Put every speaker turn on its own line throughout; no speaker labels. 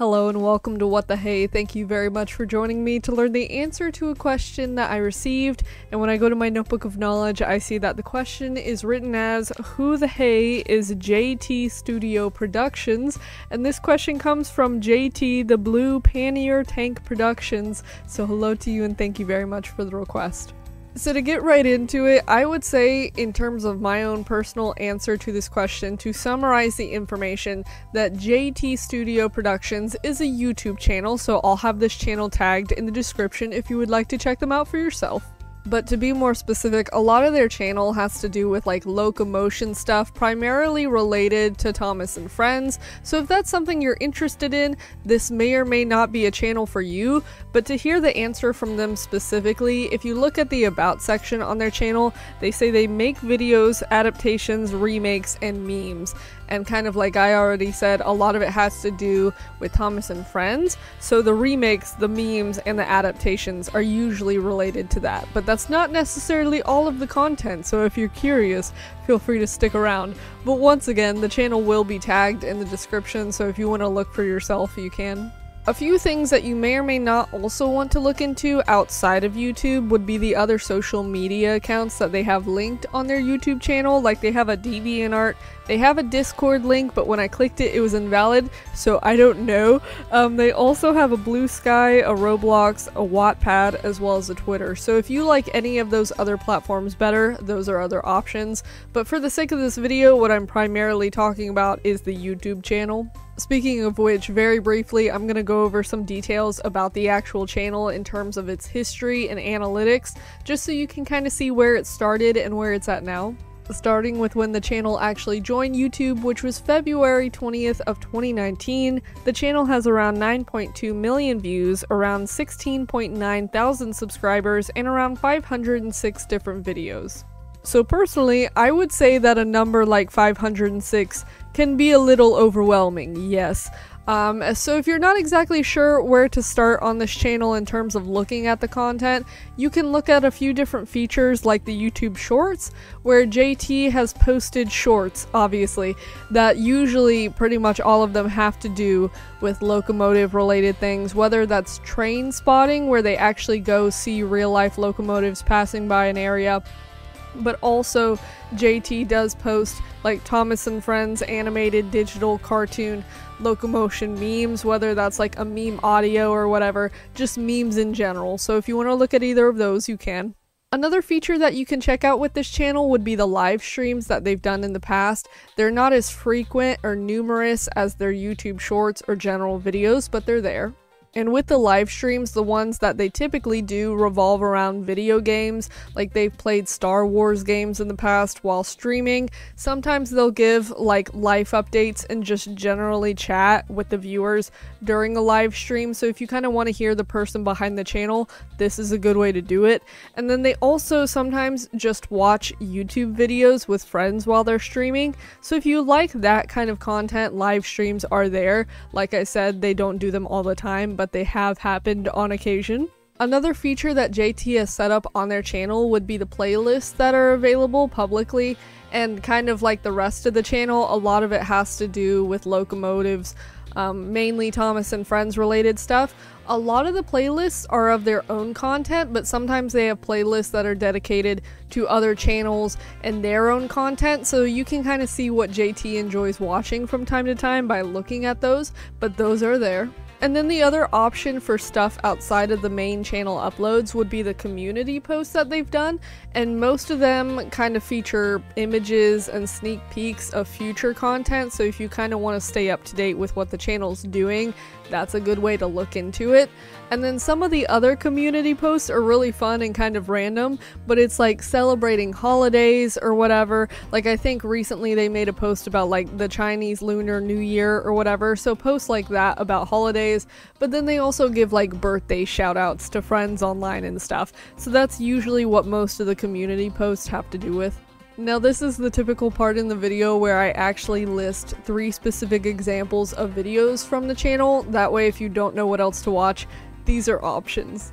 Hello and welcome to What the Hey. Thank you very much for joining me to learn the answer to a question that I received, and when I go to my notebook of knowledge I see that the question is written as who the hey is J.T Studio Productions, and this question comes from J.T the Blue Pannier Tank Productions, so hello to you and thank you very much for the request. So to get right into it, I would say in terms of my own personal answer to this question, to summarize the information, that J.T Studio Productions is a YouTube channel, so I'll have this channel tagged in the description if you would like to check them out for yourself. But to be more specific, a lot of their channel has to do with like locomotion stuff, primarily related to Thomas and Friends, so if that's something you're interested in, this may or may not be a channel for you, but to hear the answer from them specifically, if you look at the About section on their channel, they say they make videos, adaptations, remakes, and memes. And kind of like I already said, a lot of it has to do with Thomas and Friends, so the remakes, the memes, and the adaptations are usually related to that. But that's not necessarily all of the content, so if you're curious, feel free to stick around. But once again, the channel will be tagged in the description, so if you want to look for yourself, you can. A few things that you may or may not also want to look into outside of YouTube would be the other social media accounts that they have linked on their YouTube channel, like they have a DeviantArt, they have a Discord link, but when I clicked it, it was invalid, so I don't know. They also have a Blue Sky, a Roblox, a Wattpad, as well as a Twitter, so if you like any of those other platforms better, those are other options. But for the sake of this video, what I'm primarily talking about is the YouTube channel. Speaking of which, very briefly, I'm going to go over some details about the actual channel in terms of its history and analytics, just so you can kind of see where it started and where it's at now. Starting with when the channel actually joined YouTube, which was February 20th of 2019, the channel has around 9.2 million views, around 16.9 thousand subscribers, and around 506 different videos. So personally, I would say that a number like 506 can be a little overwhelming, yes. So if you're not exactly sure where to start on this channel in terms of looking at the content, you can look at a few different features like the YouTube Shorts, where JT has posted shorts, obviously, that usually pretty much all of them have to do with locomotive related things, whether that's train spotting, where they actually go see real life locomotives passing by an area, but also JT does post like Thomas and Friends animated digital cartoon locomotion memes, whether that's like a meme audio or whatever, just memes in general. So if you want to look at either of those, you can. Another feature that you can check out with this channel would be the live streams that they've done in the past. They're not as frequent or numerous as their YouTube Shorts or general videos, but they're there. And with the live streams, the ones that they typically do revolve around video games, like they've played Star Wars games in the past while streaming. Sometimes they'll give like life updates and just generally chat with the viewers during a live stream, so if you kind of want to hear the person behind the channel, this is a good way to do it. And then they also sometimes just watch YouTube videos with friends while they're streaming, so if you like that kind of content, live streams are there. Like I said, they don't do them all the time, but they have happened on occasion. Another feature that JT has set up on their channel would be the playlists that are available publicly, and kind of like the rest of the channel, a lot of it has to do with locomotives, mainly Thomas and Friends related stuff. A lot of the playlists are of their own content, but sometimes they have playlists that are dedicated to other channels and their own content, so you can kind of see what JT enjoys watching from time to time by looking at those, but those are there. And then the other option for stuff outside of the main channel uploads would be the community posts that they've done, and most of them kind of feature images and sneak peeks of future content, so if you kind of want to stay up to date with what the channel's doing, that's a good way to look into it. And then some of the other community posts are really fun and kind of random, but it's like celebrating holidays or whatever. Like I think recently they made a post about like the Chinese Lunar New Year or whatever, so posts like that about holidays, but then they also give like birthday shout outs to friends online and stuff, so that's usually what most of the community posts have to do with. Now this is the typical part in the video where I actually list 3 specific examples of videos from the channel, that way if you don't know what else to watch, these are options.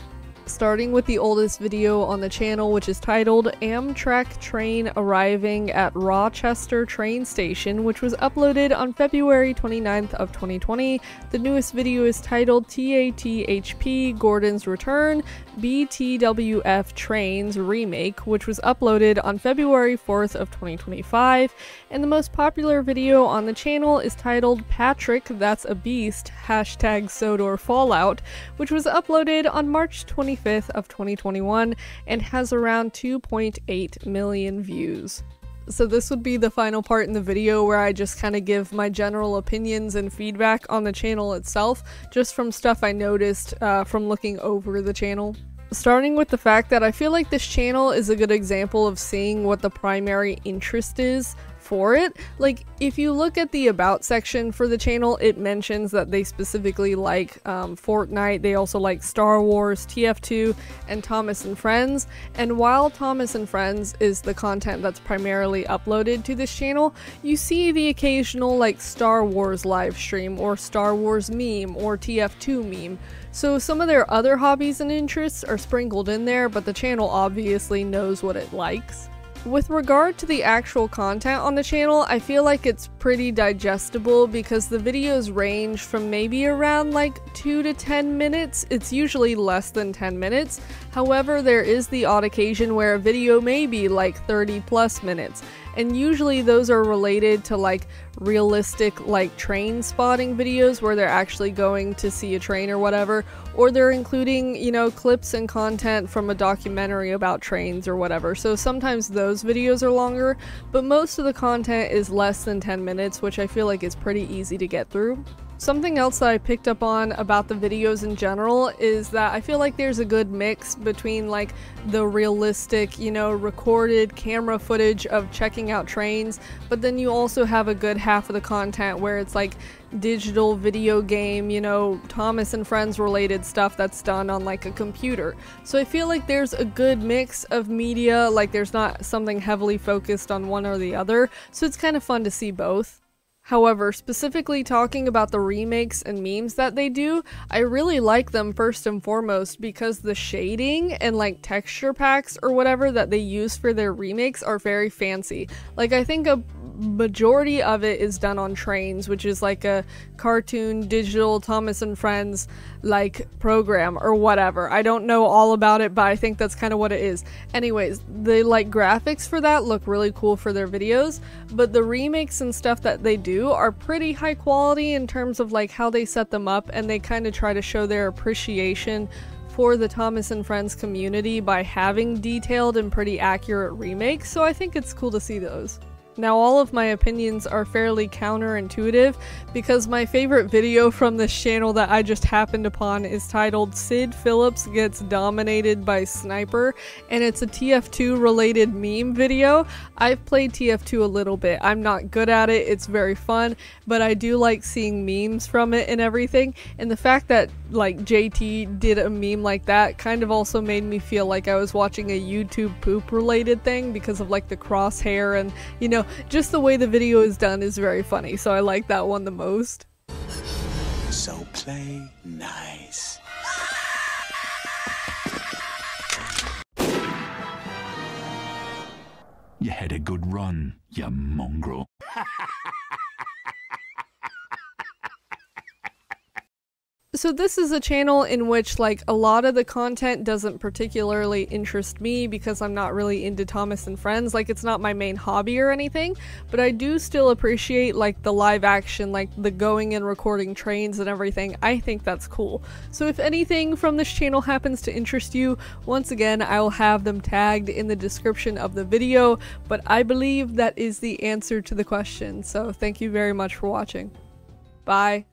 starting with the oldest video on the channel, which is titled Amtrak Train Arriving at Rochester Train Station, which was uploaded on February 29th of 2020. The newest video is titled TATHP Gordon's Return BTWF Trains Remake, which was uploaded on February 4th of 2025. And the most popular video on the channel is titled Patrick That's a Beast #Sodor Fallout, which was uploaded on March 25th of 2021 and has around 2.8 million views. So this would be the final part in the video where I just kind of give my general opinions and feedback on the channel itself, just from stuff I noticed from looking over the channel. Starting with the fact that I feel like this channel is a good example of seeing what the primary interest is for it. Like, if you look at the about section for the channel, it mentions that they specifically like Fortnite, they also like Star Wars, TF2, and Thomas and Friends. And while Thomas and Friends is the content that's primarily uploaded to this channel, you see the occasional like Star Wars live stream or Star Wars meme or TF2 meme. So some of their other hobbies and interests are sprinkled in there, but the channel obviously knows what it likes. With regard to the actual content on the channel, I feel like it's pretty digestible because the videos range from maybe around like 2 to 10 minutes. It's usually less than 10 minutes. However, there is the odd occasion where a video may be like 30 plus minutes. And usually those are related to like realistic like train spotting videos where they're actually going to see a train or whatever, or they're including, you know, clips and content from a documentary about trains or whatever. So sometimes those videos are longer, but most of the content is less than 10 minutes, which I feel like is pretty easy to get through. Something else that I picked up on about the videos in general is that I feel like there's a good mix between like the realistic, you know, recorded camera footage of checking out trains, but then you also have a good half of the content where it's like digital video game, you know, Thomas and Friends related stuff that's done on like a computer. So I feel like there's a good mix of media, like there's not something heavily focused on one or the other, so it's kind of fun to see both. However, specifically talking about the remakes and memes that they do, I really like them first and foremost because the shading and like texture packs or whatever that they use for their remakes are very fancy. Like, I think a majority of it is done on Trains, which is like a cartoon digital Thomas and Friends like program or whatever. I don't know all about it, but I think that's kind of what it is. Anyways, the like graphics for that look really cool for their videos, but the remakes and stuff that they do are pretty high quality in terms of like how they set them up, and they kind of try to show their appreciation for the Thomas and Friends community by having detailed and pretty accurate remakes, so I think it's cool to see those. Now, all of my opinions are fairly counterintuitive because my favorite video from this channel that I just happened upon is titled Sid Phillips Gets Dominated by Sniper, and it's a TF2 related meme video. I've played TF2 a little bit. I'm not good at it, it's very fun, but I do like seeing memes from it and everything, and the fact that like JT did a meme like that kind of also made me feel like I was watching a YouTube poop related thing because of like the crosshair, and you know, just the way the video is done is very funny, so I like that one the most.
So play nice.
You had a good run, you mongrel.
So this is a channel in which like a lot of the content doesn't particularly interest me because I'm not really into Thomas and Friends. Like, it's not my main hobby or anything, but I do still appreciate like the live action, like the going and recording trains and everything. I think that's cool. So if anything from this channel happens to interest you, once again, I will have them tagged in the description of the video, but I believe that is the answer to the question. So thank you very much for watching. Bye.